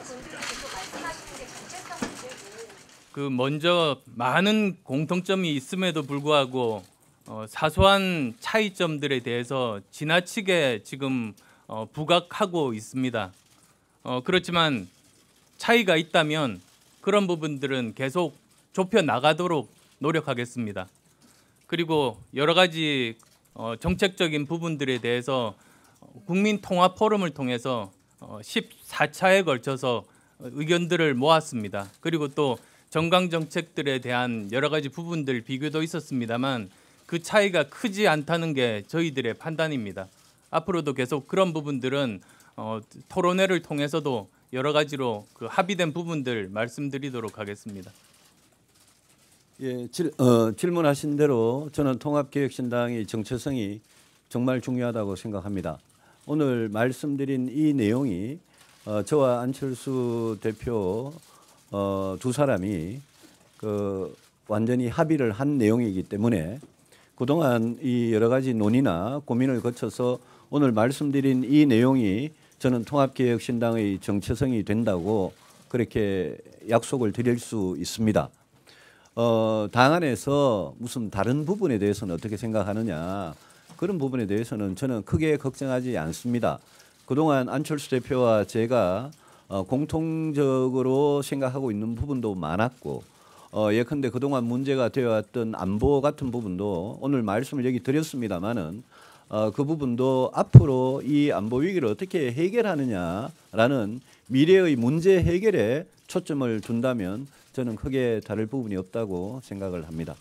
분들이 계속 말씀하시는 게 정체성 문제고. 먼저 많은 공통점이 있음에도 불구하고 사소한 차이점들에 대해서 지나치게 지금 부각하고 있습니다. 그렇지만 차이가 있다면 그런 부분들은 계속 좁혀 나가도록 노력하겠습니다. 그리고 여러 가지 정책적인 부분들에 대해서 국민 통합 포럼을 통해서 14차에 걸쳐서 의견들을 모았습니다. 그리고 또 정강 정책들에 대한 여러 가지 부분들 비교도 있었습니다만 그 차이가 크지 않다는 게 저희들의 판단입니다. 앞으로도 계속 그런 부분들은 토론회를 통해서도 여러 가지로 합의된 부분들 말씀드리도록 하겠습니다. 예, 질문하신 대로 저는 통합개혁신당의 정체성이 정말 중요하다고 생각합니다. 오늘 말씀드린 이 내용이 저와 안철수 대표 두 사람이 완전히 합의를 한 내용이기 때문에 그동안 이 여러 가지 논의나 고민을 거쳐서 오늘 말씀드린 이 내용이 저는 통합개혁신당의 정체성이 된다고 그렇게 약속을 드릴 수 있습니다. 당 안에서 무슨 다른 부분에 대해서는 어떻게 생각하느냐 그런 부분에 대해서는 저는 크게 걱정하지 않습니다. 그동안 안철수 대표와 제가 공통적으로 생각하고 있는 부분도 많았고 예컨대 그동안 문제가 되어왔던 안보 같은 부분도 오늘 말씀을 여기 드렸습니다마는 그 부분도 앞으로 이 안보 위기를 어떻게 해결하느냐라는 미래의 문제 해결에 초점을 둔다면 저는 크게 다를 부분이 없다고 생각을 합니다.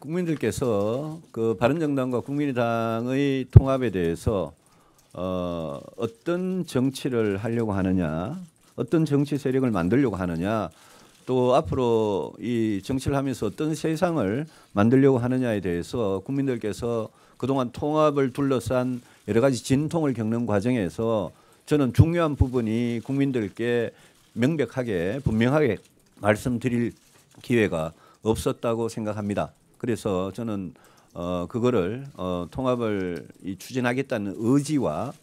국민들께서 바른정당과 국민의당의 통합에 대해서 어떤 정치를 하려고 하느냐, 어떤 정치 세력을 만들려고 하느냐, 또 앞으로 이 정치를 하면서 어떤 세상을 만들려고 하느냐에 대해서 국민들께서 그동안 통합을 둘러싼 여러 가지 진통을 겪는 과정에서 저는 중요한 부분이 국민들께 명백하게 분명하게 말씀드릴 기회가 없었다고 생각합니다. 그래서 저는 그거를 통합을 추진하겠다는 의지와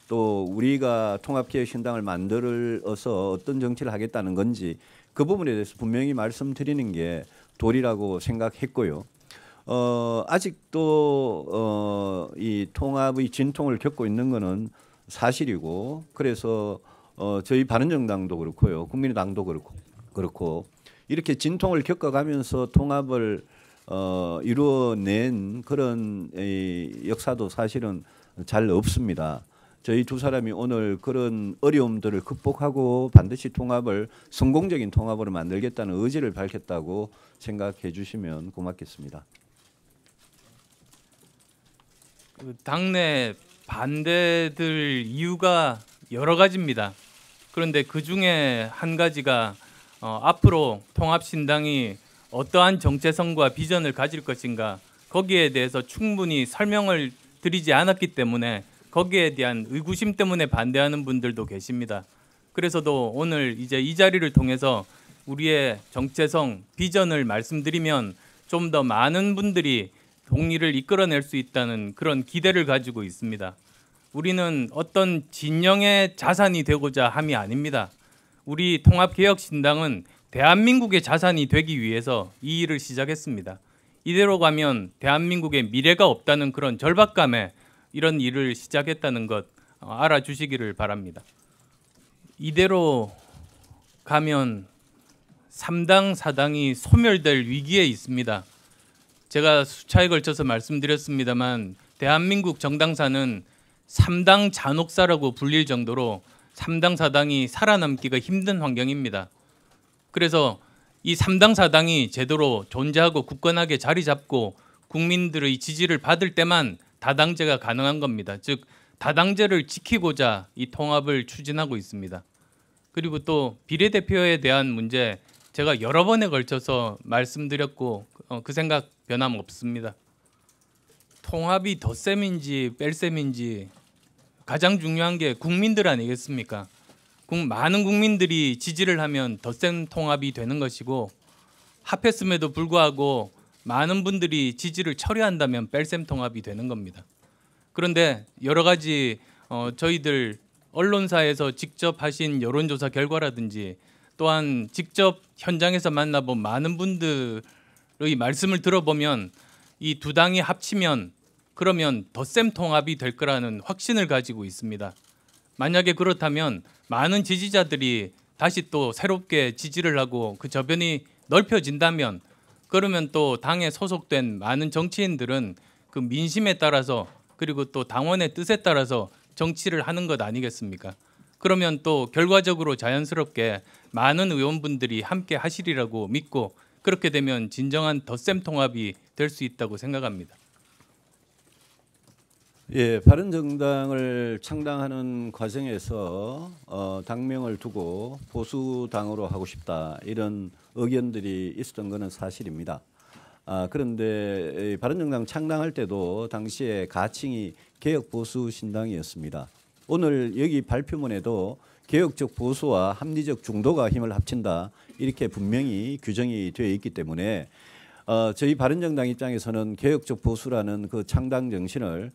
또 우리가 통합개혁신당을 만들어서 어떤 정치를 하겠다는 건지 그 부분에 대해서 분명히 말씀드리는 게 도리라고 생각했고요. 아직도 이 통합의 진통을 겪고 있는 것은 사실이고 그래서 저희 바른정당도 그렇고요. 국민의당도 그렇고 이렇게 진통을 겪어가면서 통합을 이루어낸 그런 역사도 사실은 잘 없습니다. 저희 두 사람이 오늘 그런 어려움들을 극복하고 반드시 통합을 성공적인 통합으로 만들겠다는 의지를 밝혔다고 생각해 주시면 고맙겠습니다. 당내 반대들 이유가 여러 가지입니다. 그런데 그 중에 한 가지가 앞으로 통합신당이 어떠한 정체성과 비전을 가질 것인가 거기에 대해서 충분히 설명을 드리지 않았기 때문에 거기에 대한 의구심 때문에 반대하는 분들도 계십니다. 그래서도 오늘 이제 이 자리를 통해서 우리의 정체성, 비전을 말씀드리면 좀 더 많은 분들이 동의를 이끌어낼 수 있다는 그런 기대를 가지고 있습니다. 우리는 어떤 진영의 자산이 되고자 함이 아닙니다. 우리 통합개혁신당은 대한민국의 자산이 되기 위해서 이 일을 시작했습니다. 이대로 가면 대한민국의 미래가 없다는 그런 절박감에 이런 일을 시작했다는 것 알아주시기를 바랍니다. 이대로 가면 3당, 4당이 소멸될 위기에 있습니다. 제가 수차에 걸쳐서 말씀드렸습니다만 대한민국 정당사는 3당 잔혹사라고 불릴 정도로 3당, 4당이 살아남기가 힘든 환경입니다. 그래서 이 3당, 4당이 제대로 존재하고 굳건하게 자리 잡고 국민들의 지지를 받을 때만 다당제가 가능한 겁니다. 즉 다당제를 지키고자 이 통합을 추진하고 있습니다. 그리고 또 비례대표에 대한 문제 제가 여러 번에 걸쳐서 말씀드렸고 그 생각 변함없습니다. 통합이 덧셈인지 뺄셈인지 가장 중요한 게 국민들 아니겠습니까? 많은 국민들이 지지를 하면 덧셈 통합이 되는 것이고 합했음에도 불구하고 많은 분들이 지지를 철회한다면 뺄셈 통합이 되는 겁니다. 그런데 여러 가지 저희들 언론사에서 직접 하신 여론조사 결과라든지 또한 직접 현장에서 만나본 많은 분들의 말씀을 들어보면 이 두 당이 합치면 그러면 덧셈 통합이 될 거라는 확신을 가지고 있습니다. 만약에 그렇다면 많은 지지자들이 다시 또 새롭게 지지를 하고 그 저변이 넓혀진다면 그러면 또 당에 소속된 많은 정치인들은 그 민심에 따라서 그리고 또 당원의 뜻에 따라서 정치를 하는 것 아니겠습니까? 그러면 또 결과적으로 자연스럽게 많은 의원분들이 함께 하시리라고 믿고 그렇게 되면 진정한 덧셈 통합이 될 수 있다고 생각합니다. 예, 바른정당을 창당하는 과정에서 당명을 두고 보수당으로 하고 싶다 이런 의견들이 있었던 것은 사실입니다. 그런데 바른정당 창당할 때도 당시에 가칭이 개혁보수신당이었습니다. 오늘 여기 발표문에도 개혁적 보수와 합리적 중도가 힘을 합친다 이렇게 분명히 규정이 되어 있기 때문에 저희 바른정당 입장에서는 개혁적 보수라는 그 창당 정신을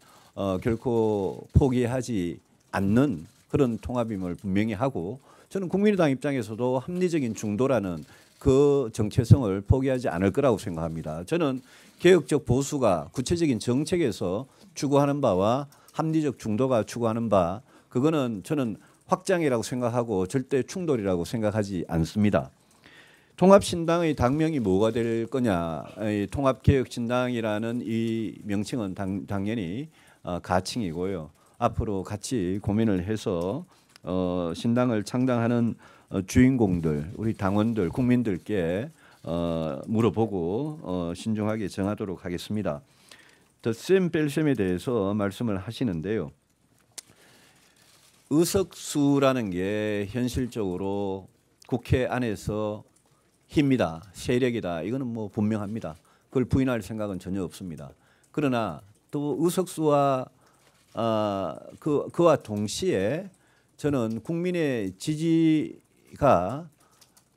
결코 포기하지 않는 그런 통합임을 분명히 하고 저는 국민의당 입장에서도 합리적인 중도라는 그 정체성을 포기하지 않을 거라고 생각합니다. 저는 개혁적 보수가 구체적인 정책에서 추구하는 바와 합리적 중도가 추구하는 바 그거는 저는 확장이라고 생각하고 절대 충돌이라고 생각하지 않습니다. 통합신당의 당명이 뭐가 될 거냐 통합개혁신당이라는 이 명칭은 당연히 가칭이고요. 앞으로 같이 고민을 해서 신당을 창당하는 주인공들, 우리 당원들, 국민들께 물어보고 신중하게 정하도록 하겠습니다. 덧셈 뺄셈에 대해서 말씀을 하시는데요. 의석수라는 게 현실적으로 국회 안에서 힘이다, 세력이다. 이거는 뭐 분명합니다. 그걸 부인할 생각은 전혀 없습니다. 그러나 또 의석수와 그와 동시에 저는 국민의 지지가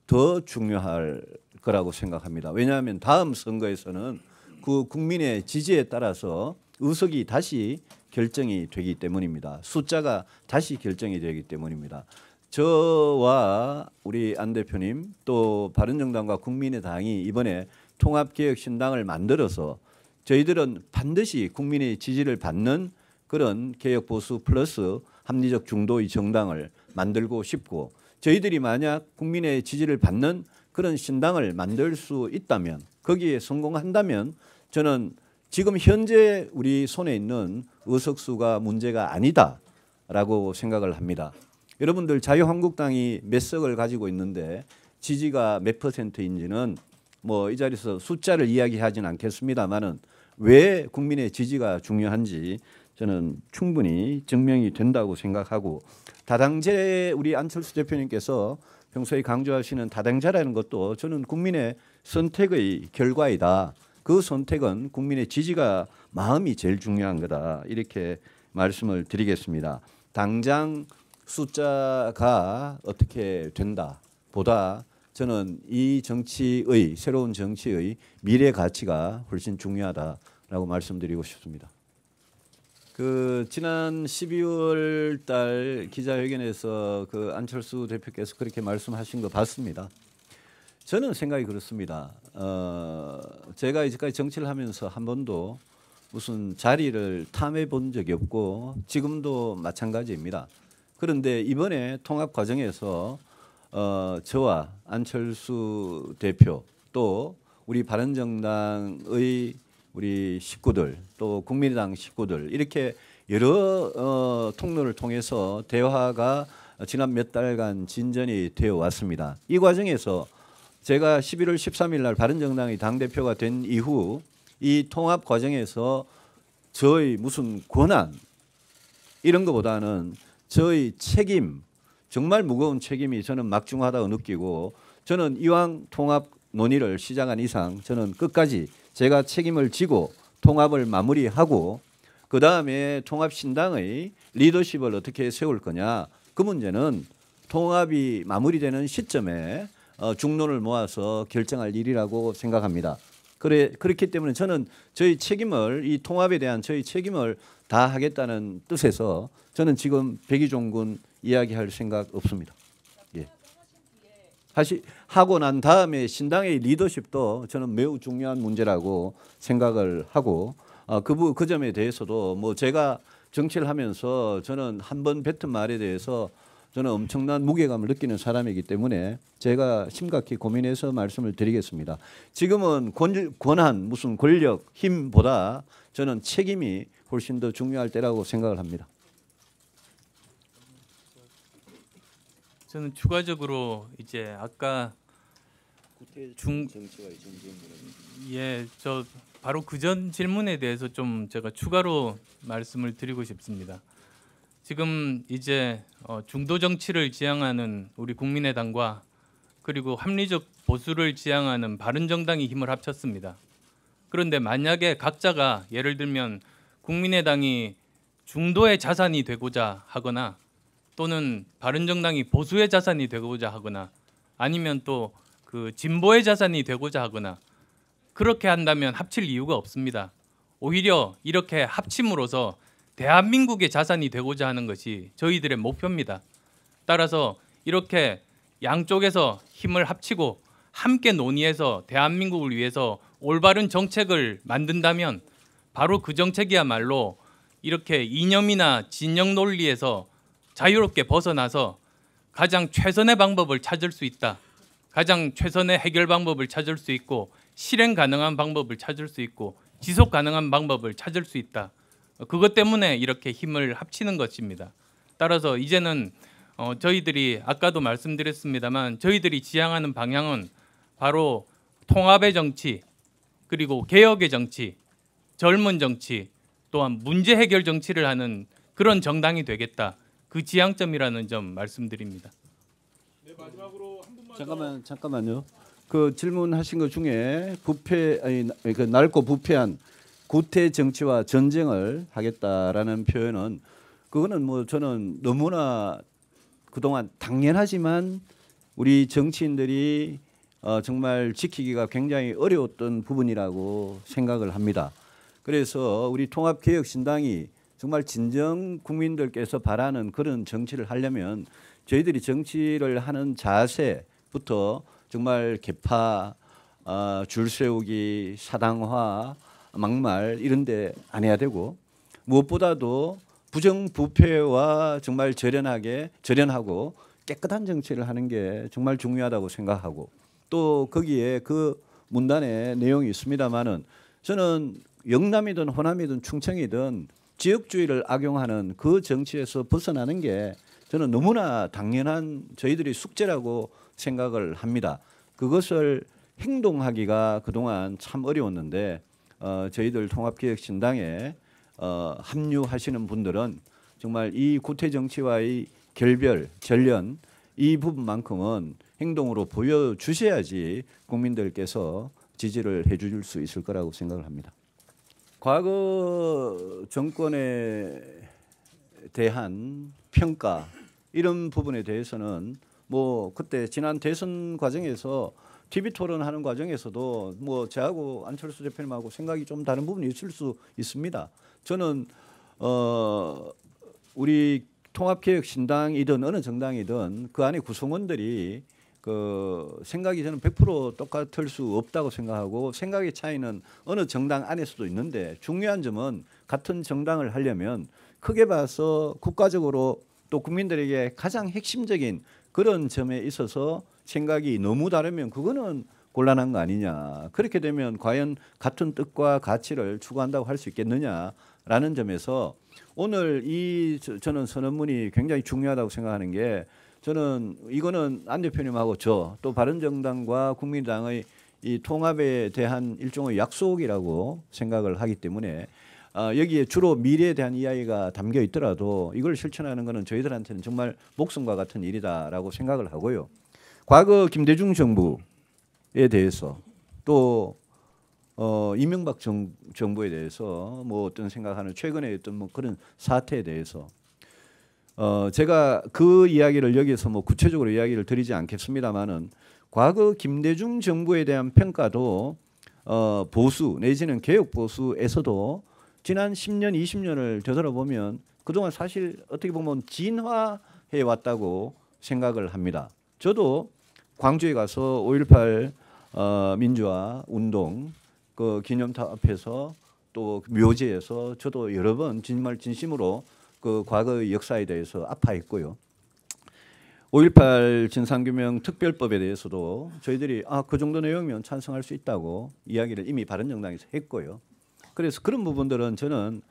더 중요할 거라고 생각합니다. 왜냐하면 다음 선거에서는 그 국민의 지지에 따라서 의석이 다시 결정이 되기 때문입니다. 숫자가 다시 결정이 되기 때문입니다. 저와 우리 안 대표님 또 바른정당과 국민의당이 이번에 통합개혁신당을 만들어서 저희들은 반드시 국민의 지지를 받는 그런 개혁보수 플러스 합리적 중도의 정당을 만들고 싶고 저희들이 만약 국민의 지지를 받는 그런 신당을 만들 수 있다면 거기에 성공한다면 저는 지금 현재 우리 손에 있는 의석수가 문제가 아니다라고 생각을 합니다. 여러분들 자유한국당이 몇 석을 가지고 있는데 지지가 몇 %인지는 뭐 이 자리에서 숫자를 이야기하지는 않겠습니다만은 왜 국민의 지지가 중요한지 저는 충분히 증명이 된다고 생각하고 다당제 우리 안철수 대표님께서 평소에 강조하시는 다당제라는 것도 저는 국민의 선택의 결과이다. 그 선택은 국민의 지지가 마음이 제일 중요한 거다. 이렇게 말씀을 드리겠습니다. 당장 숫자가 어떻게 된다 보다 저는 이 정치의 새로운 정치의 미래 가치가 훨씬 중요하다라고 말씀드리고 싶습니다. 그 지난 12월 달 기자회견에서 그 안철수 대표께서 그렇게 말씀하신 거 봤습니다. 저는 생각이 그렇습니다. 제가 이제까지 정치를 하면서 한 번도 무슨 자리를 탐해 본 적이 없고 지금도 마찬가지입니다. 그런데 이번에 통합 과정에서 저와 안철수 대표 또 우리 바른정당의 우리 식구들 또 국민의당 식구들 이렇게 여러 통로를 통해서 대화가 지난 몇 달간 진전이 되어 왔습니다. 이 과정에서 제가 11월 13일 날 바른정당의 당대표가 된 이후 이 통합 과정에서 저의 무슨 권한 이런 것보다는 저의 책임 정말 무거운 책임이 저는 막중하다고 느끼고 저는 이왕 통합 논의를 시작한 이상 저는 끝까지 제가 책임을 지고 통합을 마무리하고 그다음에 통합신당의 리더십을 어떻게 세울 거냐 그 문제는 통합이 마무리되는 시점에 중론을 모아서 결정할 일이라고 생각합니다. 그렇기 때문에 저는 저희 책임을 이 통합에 대한 저희 책임을 다하겠다는 뜻에서 저는 지금 백의종 군 이야기할 생각 없습니다. 예. 하고 난 다음에 신당의 리더십도 저는 매우 중요한 문제라고 생각을 하고 그 점에 대해서도 뭐 제가 정치를 하면서 저는 한 번 뱉은 말에 대해서 저는 엄청난 무게감을 느끼는 사람이기 때문에 제가 심각히 고민해서 말씀을 드리겠습니다. 지금은 권한, 무슨 권력, 힘보다 저는 책임이 훨씬 더 중요할 때라고 생각을 합니다. 저는 추가적으로 이제 아까 저 바로 그 전 질문에 대해서 좀 제가 추가로 말씀을 드리고 싶습니다. 지금 이제 중도 정치를 지향하는 우리 국민의당과 그리고 합리적 보수를 지향하는 바른정당이 힘을 합쳤습니다. 그런데 만약에 각자가 예를 들면 국민의당이 중도의 자산이 되고자 하거나 또는 바른정당이 보수의 자산이 되고자 하거나 아니면 또 그 진보의 자산이 되고자 하거나 그렇게 한다면 합칠 이유가 없습니다. 오히려 이렇게 합침으로써 대한민국의 자산이 되고자 하는 것이 저희들의 목표입니다. 따라서 이렇게 양쪽에서 힘을 합치고 함께 논의해서 대한민국을 위해서 올바른 정책을 만든다면 바로 그 정책이야말로 이렇게 이념이나 진영 논리에서 자유롭게 벗어나서 가장 최선의 방법을 찾을 수 있다. 가장 최선의 해결 방법을 찾을 수 있고 실행 가능한 방법을 찾을 수 있고 지속 가능한 방법을 찾을 수 있다. 그것 때문에 이렇게 힘을 합치는 것입니다. 따라서 이제는 저희들이 아까도 말씀드렸습니다만 저희들이 지향하는 방향은 바로 통합의 정치 그리고 개혁의 정치, 젊은 정치 또한 문제 해결 정치를 하는 그런 정당이 되겠다. 그 지향점이라는 점 말씀드립니다. 네, 마지막으로 한 분만 잠깐만요. 그 질문하신 것 중에 그 낡고 부패한 구태 정치와 전쟁을 하겠다라는 표현은 그거는 뭐 저는 너무나 그동안 당연하지만 우리 정치인들이 정말 지키기가 굉장히 어려웠던 부분이라고 생각을 합니다. 그래서 우리 통합개혁신당이 정말 진정 국민들께서 바라는 그런 정치를 하려면 저희들이 정치를 하는 자세부터 정말 개파, 줄 세우기, 사당화, 막말 이런 데 안 해야 되고 무엇보다도 부정부패와 정말 절연하고 깨끗한 정치를 하는 게 정말 중요하다고 생각하고 또 거기에 그 문단에 내용이 있습니다마는 저는 영남이든 호남이든 충청이든 지역주의를 악용하는 그 정치에서 벗어나는 게 저는 너무나 당연한 저희들이 숙제라고 생각을 합니다. 그것을 행동하기가 그동안 참 어려웠는데 저희들 통합개혁신당에 합류하시는 분들은 정말 이 구태정치와의 결별, 전련 이 부분만큼은 행동으로 보여주셔야지 국민들께서 지지를 해줄 수 있을 거라고 생각을 합니다. 과거 정권에 대한 평가 이런 부분에 대해서는 뭐 그때 지난 대선 과정에서 TV 토론하는 과정에서도 뭐 저하고 안철수 대표님하고 생각이 좀 다른 부분이 있을 수 있습니다. 저는 우리 통합개혁신당이든 어느 정당이든 그 안에 구성원들이 그 생각이 저는 100% 똑같을 수 없다고 생각하고 생각의 차이는 어느 정당 안에서도 있는데 중요한 점은 같은 정당을 하려면 크게 봐서 국가적으로 또 국민들에게 가장 핵심적인 그런 점에 있어서 생각이 너무 다르면 그거는 곤란한 거 아니냐. 그렇게 되면 과연 같은 뜻과 가치를 추구한다고 할 수 있겠느냐라는 점에서 오늘 저는 선언문이 굉장히 중요하다고 생각하는 게 저는 이거는 안 대표님하고 저 또 바른정당과 국민당의 이 통합에 대한 일종의 약속이라고 생각을 하기 때문에 여기에 주로 미래에 대한 이야기가 담겨 있더라도 이걸 실천하는 것은 저희들한테는 정말 목숨과 같은 일이다라고 생각을 하고요. 과거 김대중 정부에 대해서 또 이명박 정부에 대해서 뭐 어떤 생각하는 최근에 어떤 뭐 그런 사태에 대해서 제가 그 이야기를 여기서 뭐 구체적으로 이야기를 드리지 않겠습니다만은 과거 김대중 정부에 대한 평가도 보수 내지는 개혁 보수에서도 지난 10년, 20년을 되돌아보면 그동안 사실 어떻게 보면 진화해 왔다고 생각을 합니다. 저도 광주에 가서 5.18 민주화 운동 그 기념탑 앞에서 또 묘지에서 저도 여러 번 정말 진심으로 그 과거의 역사에 대해서 아파했고요. 5.18 진상규명 특별법에 대해서도 저희들이 그 정도 내용이면 찬성할 수 있다고 이야기를 이미 바른정당에서 했고요. 그래서 그런 부분들은 저는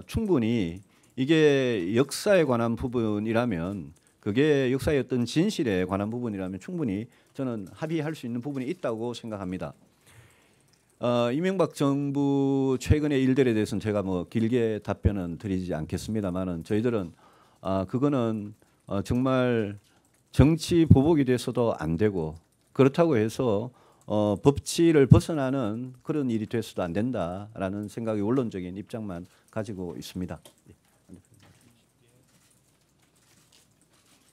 충분히 이게 역사에 관한 부분이라면 그게 역사의 어떤 진실에 관한 부분이라면 충분히 저는 합의할 수 있는 부분이 있다고 생각합니다. 이명박 정부 최근의 일들에 대해서는 제가 뭐 길게 답변은 드리지 않겠습니다만은 저희들은 그거는 정말 정치 보복이 돼서도 안 되고 그렇다고 해서 법치를 벗어나는 그런 일이 돼서도 안 된다라는 생각이 원론적인 입장만 가지고 있습니다.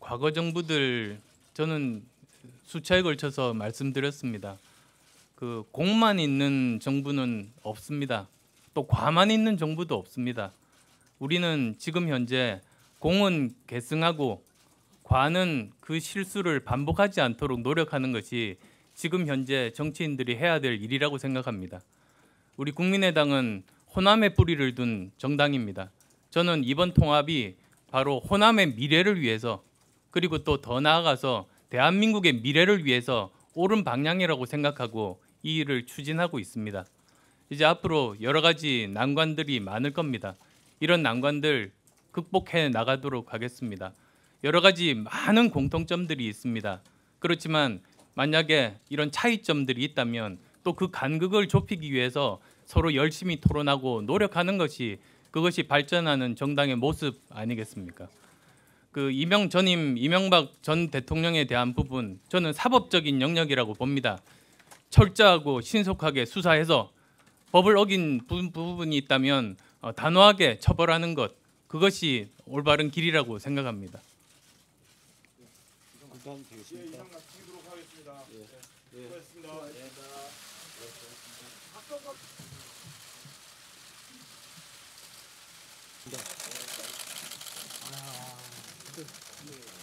과거 정부들 저는 수차에 걸쳐서 말씀드렸습니다. 그 공만 있는 정부는 없습니다. 또 과만 있는 정부도 없습니다. 우리는 지금 현재 공은 계승하고 과는 그 실수를 반복하지 않도록 노력하는 것이 지금 현재 정치인들이 해야 될 일이라고 생각합니다. 우리 국민의당은 호남의 뿌리를 둔 정당입니다. 저는 이번 통합이 바로 호남의 미래를 위해서 그리고 또 더 나아가서 대한민국의 미래를 위해서 옳은 방향이라고 생각하고 이 일을 추진하고 있습니다. 이제 앞으로 여러 가지 난관들이 많을 겁니다. 이런 난관들 극복해 나가도록 하겠습니다. 여러 가지 많은 공통점들이 있습니다. 그렇지만 만약에 이런 차이점들이 있다면 또 그 간극을 좁히기 위해서 서로 열심히 토론하고 노력하는 것이 그것이 발전하는 정당의 모습 아니겠습니까? 그 이명박 전 대통령에 대한 부분 저는 사법적인 영역이라고 봅니다. 철저하고 신속하게 수사해서 법을 어긴 부분이 있다면 단호하게 처벌하는 것 그것이 올바른 길이라고 생각합니다. 이상 마치도록 하겠습니다. 수고하셨습니다.